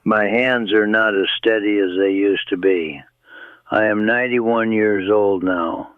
My hands are not as steady as they used to be. I am 91 years old now,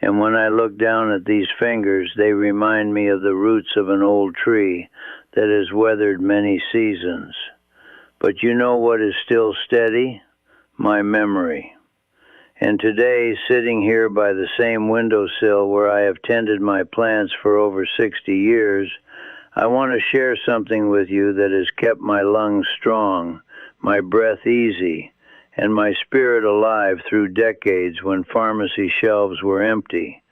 and when I look down at these fingers, they remind me of the roots of an old tree that has weathered many seasons. But you know what is still steady? My memory. And today, sitting here by the same windowsill where I have tended my plants for over 60 years, I want to share something with you that has kept my lungs strong, my breath easy, and my spirit alive through decades when pharmacy shelves were empty,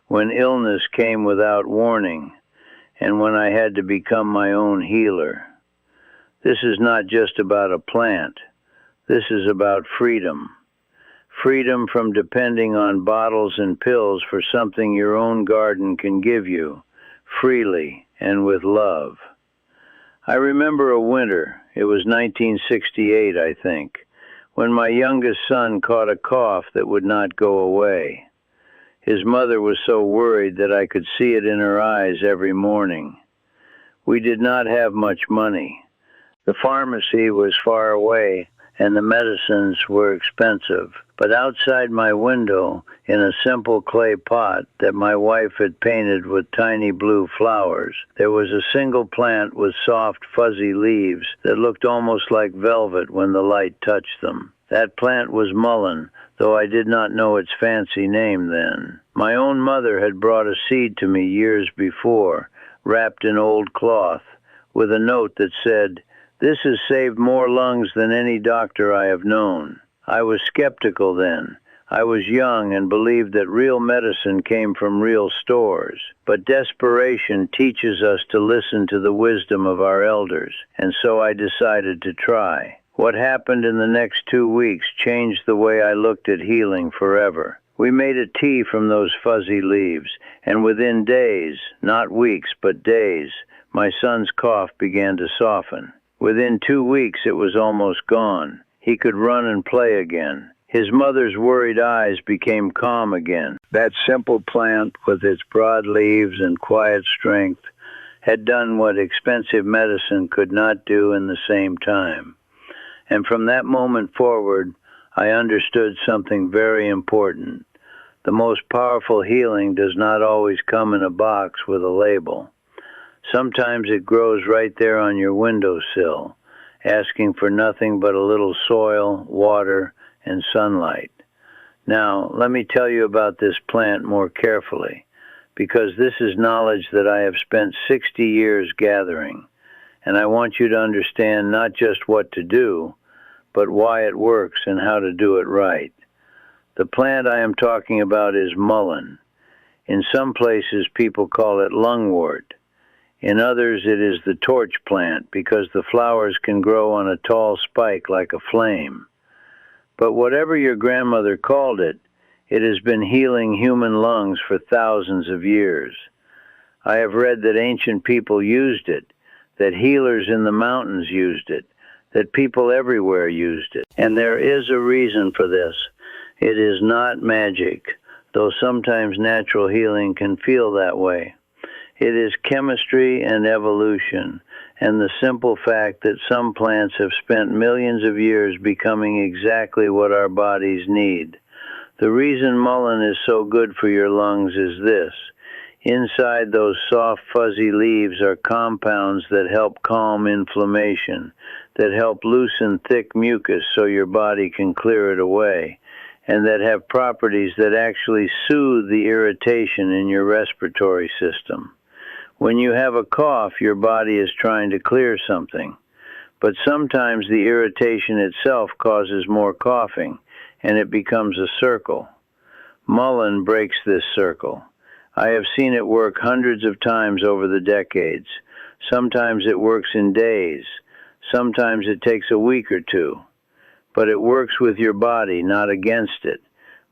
when illness came without warning, and when I had to become my own healer. This is not just about a plant. This is about freedom. Freedom from depending on bottles and pills for something your own garden can give you, freely and with love. I remember a winter, it was 1968, I think, when my youngest son caught a cough that would not go away. His mother was so worried that I could see it in her eyes every morning. We did not have much money. The pharmacy was far away, and the medicines were expensive. But outside my window, in a simple clay pot that my wife had painted with tiny blue flowers, there was a single plant with soft, fuzzy leaves that looked almost like velvet when the light touched them. That plant was mullein, though I did not know its fancy name then. My own mother had brought a seed to me years before, wrapped in old cloth, with a note that said, "This has saved more lungs than any doctor I have known." I was skeptical then. I was young and believed that real medicine came from real stores. But desperation teaches us to listen to the wisdom of our elders, and so I decided to try. What happened in the next 2 weeks changed the way I looked at healing forever. We made a tea from those fuzzy leaves, and within days, not weeks but days, my son's cough began to soften. Within 2 weeks it was almost gone. He could run and play again. His mother's worried eyes became calm again. That simple plant, with its broad leaves and quiet strength, had done what expensive medicine could not do in the same time. And from that moment forward, I understood something very important. The most powerful healing does not always come in a box with a label. Sometimes it grows right there on your windowsill, asking for nothing but a little soil, water, and sunlight. Now, let me tell you about this plant more carefully, because this is knowledge that I have spent 60 years gathering, and I want you to understand not just what to do, but why it works and how to do it right. The plant I am talking about is mullein. In some places, people call it lungwort. In others, it is the torch plant because the flowers can grow on a tall spike like a flame. But whatever your grandmother called it, it has been healing human lungs for thousands of years. I have read that ancient people used it, that healers in the mountains used it, that people everywhere used it. And there is a reason for this. It is not magic, though sometimes natural healing can feel that way. It is chemistry and evolution, and the simple fact that some plants have spent millions of years becoming exactly what our bodies need. The reason mullein is so good for your lungs is this. Inside those soft, fuzzy leaves are compounds that help calm inflammation, that help loosen thick mucus so your body can clear it away, and that have properties that actually soothe the irritation in your respiratory system. When you have a cough, your body is trying to clear something. But sometimes the irritation itself causes more coughing, and it becomes a circle. Mullein breaks this circle. I have seen it work hundreds of times over the decades. Sometimes it works in days. Sometimes it takes a week or two. But it works with your body, not against it,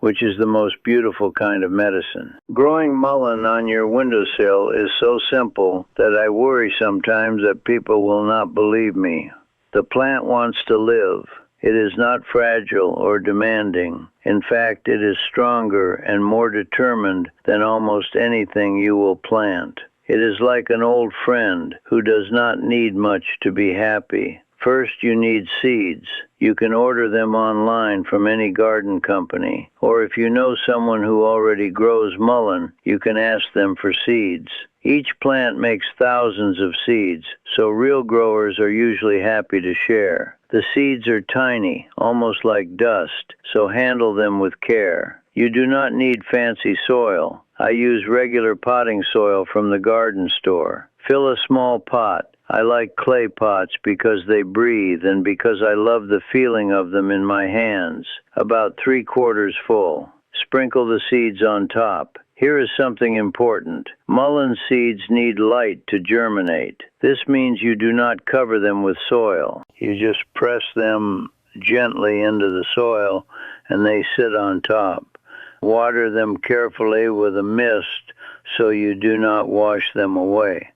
which is the most beautiful kind of medicine. Growing mullein on your windowsill is so simple that I worry sometimes that people will not believe me. The plant wants to live. It is not fragile or demanding. In fact, it is stronger and more determined than almost anything you will plant. It is like an old friend who does not need much to be happy. First, you need seeds. You can order them online from any garden company, or if you know someone who already grows mullein, you can ask them for seeds. Each plant makes thousands of seeds, so real growers are usually happy to share. The seeds are tiny, almost like dust, so handle them with care. You do not need fancy soil. I use regular potting soil from the garden store. Fill a small pot. I like clay pots because they breathe and because I love the feeling of them in my hands. About 3/4 full. Sprinkle the seeds on top. Here is something important. Mullein seeds need light to germinate. This means you do not cover them with soil. You just press them gently into the soil and they sit on top. Water them carefully with a mist so you do not wash them away.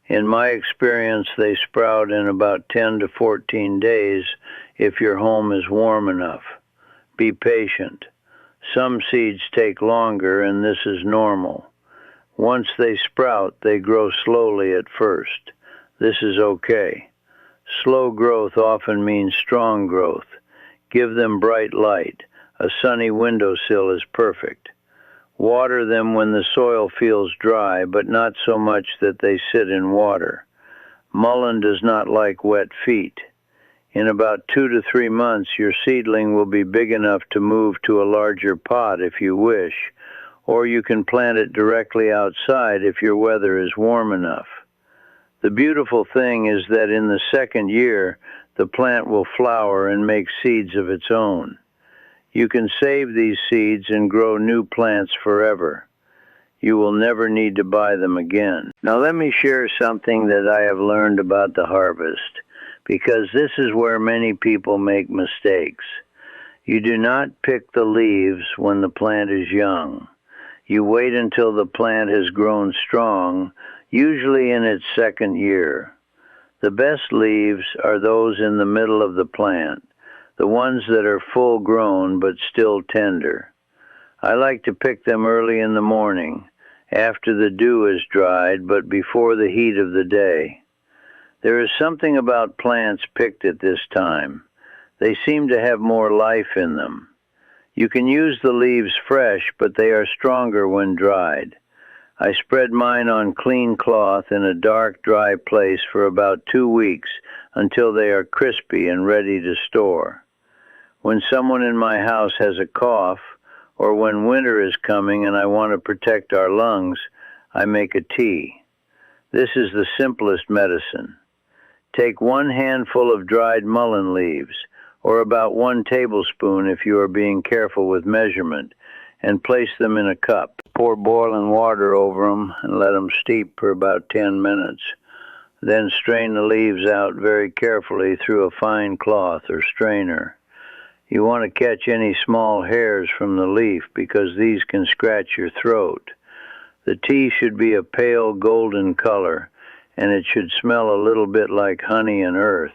In my experience, they sprout in about 10 to 14 days if your home is warm enough. Be patient. Some seeds take longer, and this is normal. Once they sprout, they grow slowly at first. This is okay. Slow growth often means strong growth. Give them bright light. A sunny windowsill is perfect. Water them when the soil feels dry, but not so much that they sit in water. Mullein does not like wet feet. In about 2 to 3 months, your seedling will be big enough to move to a larger pot if you wish, or you can plant it directly outside if your weather is warm enough. The beautiful thing is that in the second year, the plant will flower and make seeds of its own. You can save these seeds and grow new plants forever. You will never need to buy them again. Now let me share something that I have learned about the harvest, because this is where many people make mistakes. You do not pick the leaves when the plant is young. You wait until the plant has grown strong, usually in its second year. The best leaves are those in the middle of the plant, the ones that are full grown but still tender. I like to pick them early in the morning, after the dew is dried but before the heat of the day. There is something about plants picked at this time. They seem to have more life in them. You can use the leaves fresh, but they are stronger when dried. I spread mine on clean cloth in a dark, dry place for about 2 weeks until they are crispy and ready to store. When someone in my house has a cough, or when winter is coming and I want to protect our lungs, I make a tea. This is the simplest medicine. Take 1 handful of dried mullein leaves, or about 1 tablespoon if you are being careful with measurement, and place them in a cup. Pour boiling water over them and let them steep for about 10 minutes. Then strain the leaves out very carefully through a fine cloth or strainer. You want to catch any small hairs from the leaf because these can scratch your throat. The tea should be a pale golden color, and it should smell a little bit like honey and earth.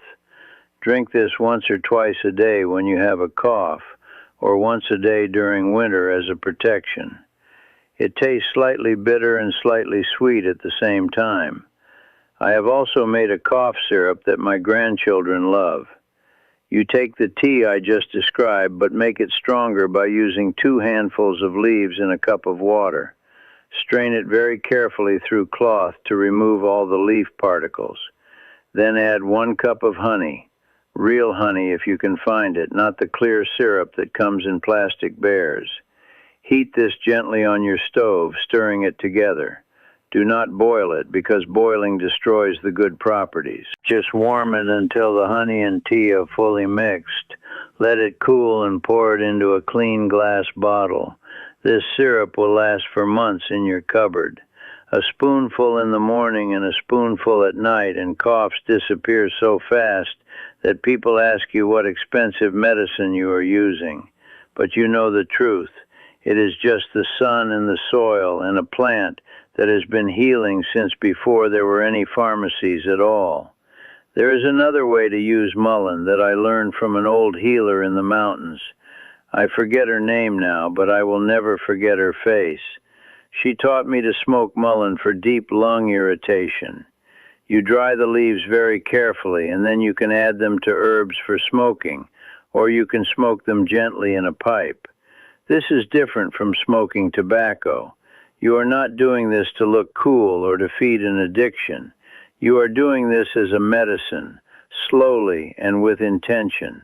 Drink this once or twice a day when you have a cough, or once a day during winter as a protection. It tastes slightly bitter and slightly sweet at the same time. I have also made a cough syrup that my grandchildren love. You take the tea I just described, but make it stronger by using 2 handfuls of leaves in a cup of water. Strain it very carefully through cloth to remove all the leaf particles. Then add 1 cup of honey. Real honey if you can find it, not the clear syrup that comes in plastic bears. Heat this gently on your stove, stirring it together. Do not boil it, because boiling destroys the good properties. Just warm it until the honey and tea are fully mixed. Let it cool and pour it into a clean glass bottle. This syrup will last for months in your cupboard. A spoonful in the morning and a spoonful at night, and coughs disappear so fast that people ask you what expensive medicine you are using. But you know the truth. It is just the sun and the soil and a plant that has been healing since before there were any pharmacies at all. There is another way to use mullein that I learned from an old healer in the mountains. I forget her name now, but I will never forget her face. She taught me to smoke mullein for deep lung irritation. You dry the leaves very carefully, and then you can add them to herbs for smoking, or you can smoke them gently in a pipe. This is different from smoking tobacco. You are not doing this to look cool or to feed an addiction. You are doing this as a medicine, slowly and with intention.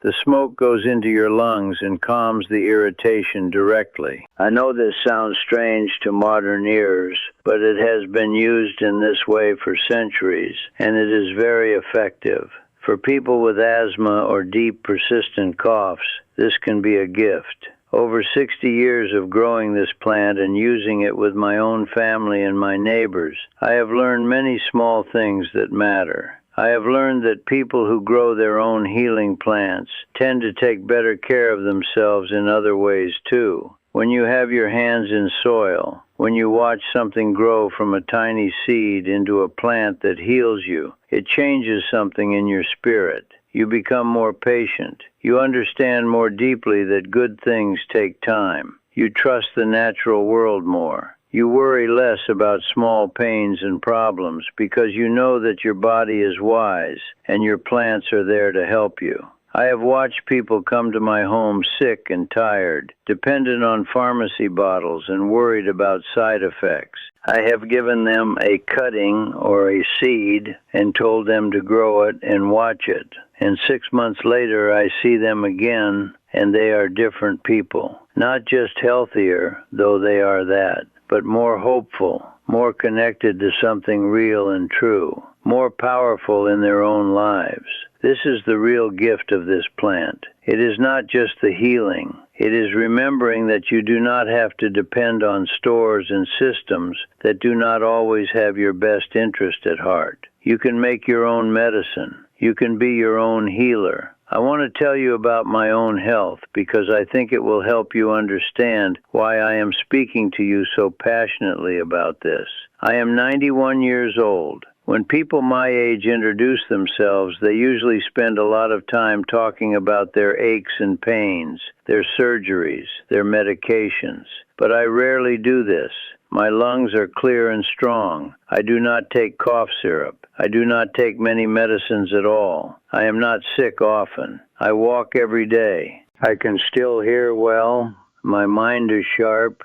The smoke goes into your lungs and calms the irritation directly. I know this sounds strange to modern ears, but it has been used in this way for centuries, and it is very effective. For people with asthma or deep, persistent coughs, this can be a gift. Over 60 years of growing this plant and using it with my own family and my neighbors, I have learned many small things that matter. I have learned that people who grow their own healing plants tend to take better care of themselves in other ways too. When you have your hands in soil, when you watch something grow from a tiny seed into a plant that heals you, it changes something in your spirit. You become more patient. You understand more deeply that good things take time. You trust the natural world more. You worry less about small pains and problems because you know that your body is wise and your plants are there to help you. I have watched people come to my home sick and tired, dependent on pharmacy bottles and worried about side effects. I have given them a cutting or a seed and told them to grow it and watch it. And 6 months later, I see them again, and they are different people. Not just healthier, though they are that, but more hopeful, more connected to something real and true, more powerful in their own lives. This is the real gift of this plant. It is not just the healing. It is remembering that you do not have to depend on stores and systems that do not always have your best interest at heart. You can make your own medicine. You can be your own healer. I want to tell you about my own health because I think it will help you understand why I am speaking to you so passionately about this. I am 91 years old. When people my age introduce themselves, they usually spend a lot of time talking about their aches and pains, their surgeries, their medications. But I rarely do this. My lungs are clear and strong. I do not take cough syrup. I do not take many medicines at all. I am not sick often. I walk every day. I can still hear well. My mind is sharp.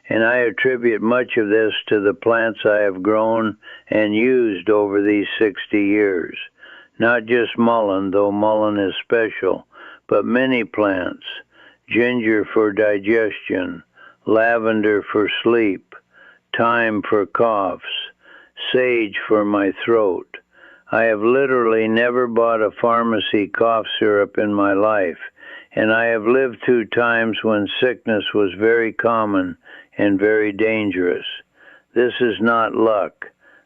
And I attribute much of this to the plants I have grown and used over these 60 years. Not just mullein, though mullein is special, but many plants. Ginger for digestion, lavender for sleep, thyme for coughs, sage for my throat. I have literally never bought a pharmacy cough syrup in my life, and I have lived through times when sickness was very common and very dangerous. This is not luck.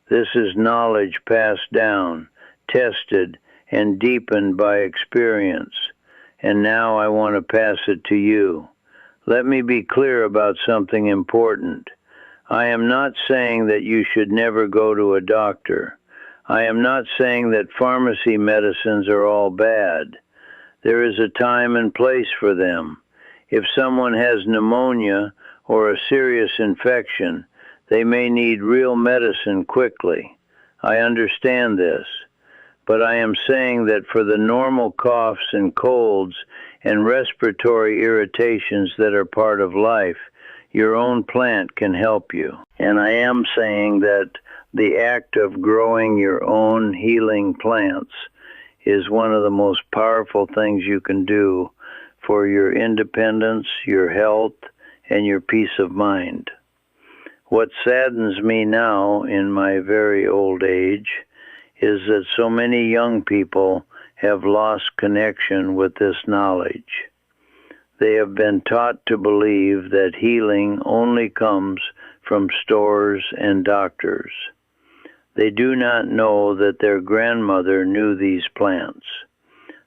This is knowledge passed down, tested, and deepened by experience. And now I want to pass it to you. Let me be clear about something important. I am not saying that you should never go to a doctor. I am not saying that pharmacy medicines are all bad. There is a time and place for them. If someone has pneumonia or a serious infection, they may need real medicine quickly. I understand this. But I am saying that for the normal coughs and colds and respiratory irritations that are part of life, your own plant can help you. And I am saying that the act of growing your own healing plants is one of the most powerful things you can do for your independence, your health, and your peace of mind. What saddens me now in my very old age is that so many young people have lost connection with this knowledge. They have been taught to believe that healing only comes from stores and doctors. They do not know that their grandmother knew these plants.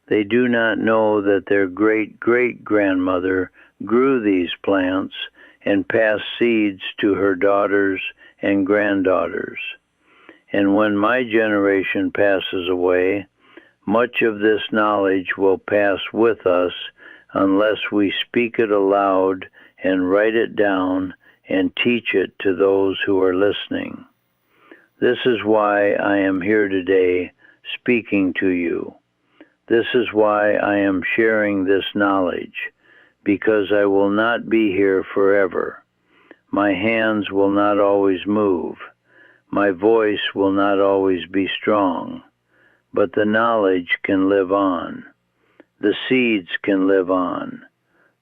They do not know that their great-great-grandmother grew these plants and passed seeds to her daughters and granddaughters. And when my generation passes away, much of this knowledge will pass with us unless we speak it aloud and write it down and teach it to those who are listening. This is why I am here today speaking to you. This is why I am sharing this knowledge, because I will not be here forever. My hands will not always move. My voice will not always be strong. But the knowledge can live on. The seeds can live on.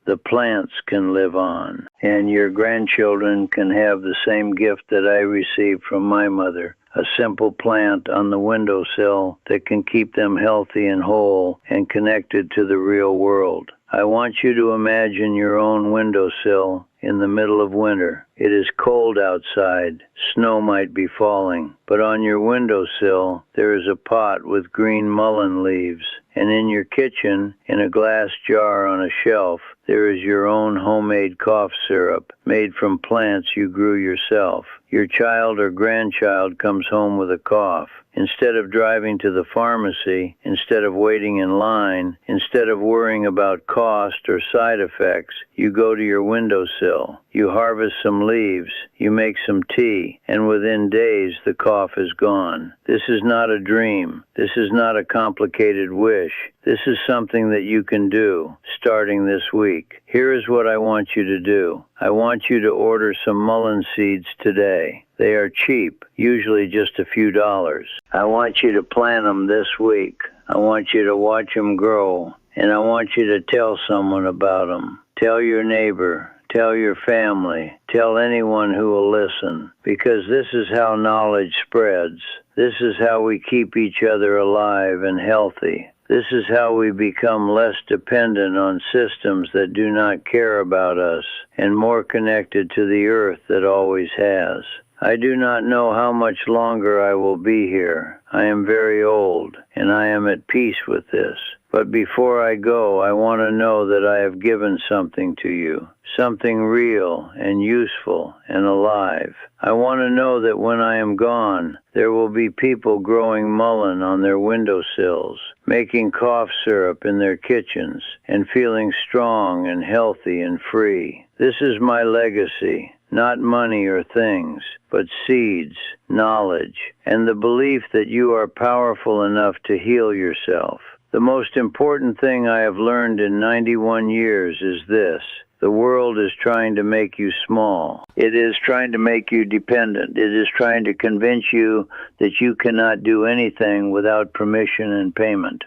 The plants can live on. And your grandchildren can have the same gift that I received from my mother, a simple plant on the windowsill that can keep them healthy and whole and connected to the real world. I want you to imagine your own windowsill in the middle of winter. It is cold outside. Snow might be falling. But on your windowsill, there is a pot with green mullein leaves. And in your kitchen, in a glass jar on a shelf, there is your own homemade cough syrup made from plants you grew yourself. Your child or grandchild comes home with a cough. Instead of driving to the pharmacy, instead of waiting in line, instead of worrying about cost or side effects, you go to your windowsill. You harvest some leaves, you make some tea, and within days the cough is gone. This is not a dream. This is not a complicated wish. This is something that you can do, starting this week. Here is what I want you to do. I want you to order some mullein seeds today. They are cheap, usually just a few dollars. I want you to plant them this week. I want you to watch them grow, and I want you to tell someone about them. Tell your neighbor. Tell your family. Tell anyone who will listen, because this is how knowledge spreads. This is how we keep each other alive and healthy. This is how we become less dependent on systems that do not care about us and more connected to the earth that always has. I do not know how much longer I will be here. I am very old, and I am at peace with this. But before I go, I want to know that I have given something to you, something real and useful and alive. I want to know that when I am gone, there will be people growing mullein on their windowsills, making cough syrup in their kitchens, and feeling strong and healthy and free. This is my legacy. Not money or things, but seeds, knowledge, and the belief that you are powerful enough to heal yourself. The most important thing I have learned in 91 years is this. The world is trying to make you small. It is trying to make you dependent. It is trying to convince you that you cannot do anything without permission and payment.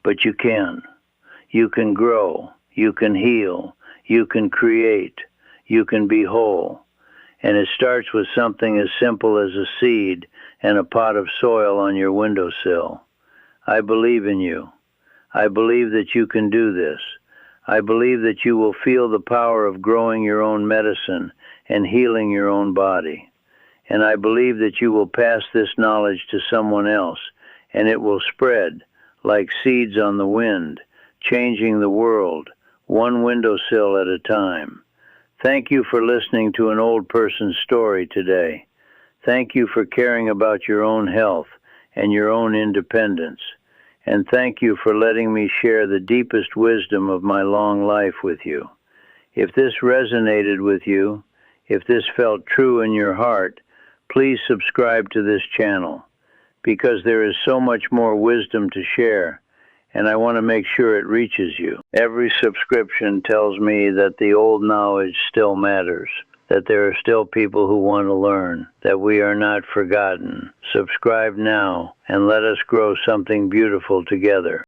But you can. You can grow. You can heal. You can create. You can be whole. And it starts with something as simple as a seed and a pot of soil on your windowsill. I believe in you. I believe that you can do this. I believe that you will feel the power of growing your own medicine and healing your own body. And I believe that you will pass this knowledge to someone else, and it will spread like seeds on the wind, changing the world, one windowsill at a time. Thank you for listening to an old person's story today. Thank you for caring about your own health and your own independence. And thank you for letting me share the deepest wisdom of my long life with you. If this resonated with you, if this felt true in your heart, please subscribe to this channel, because there is so much more wisdom to share, and I want to make sure it reaches you. Every subscription tells me that the old knowledge still matters, that there are still people who want to learn, that we are not forgotten. Subscribe now, and let us grow something beautiful together.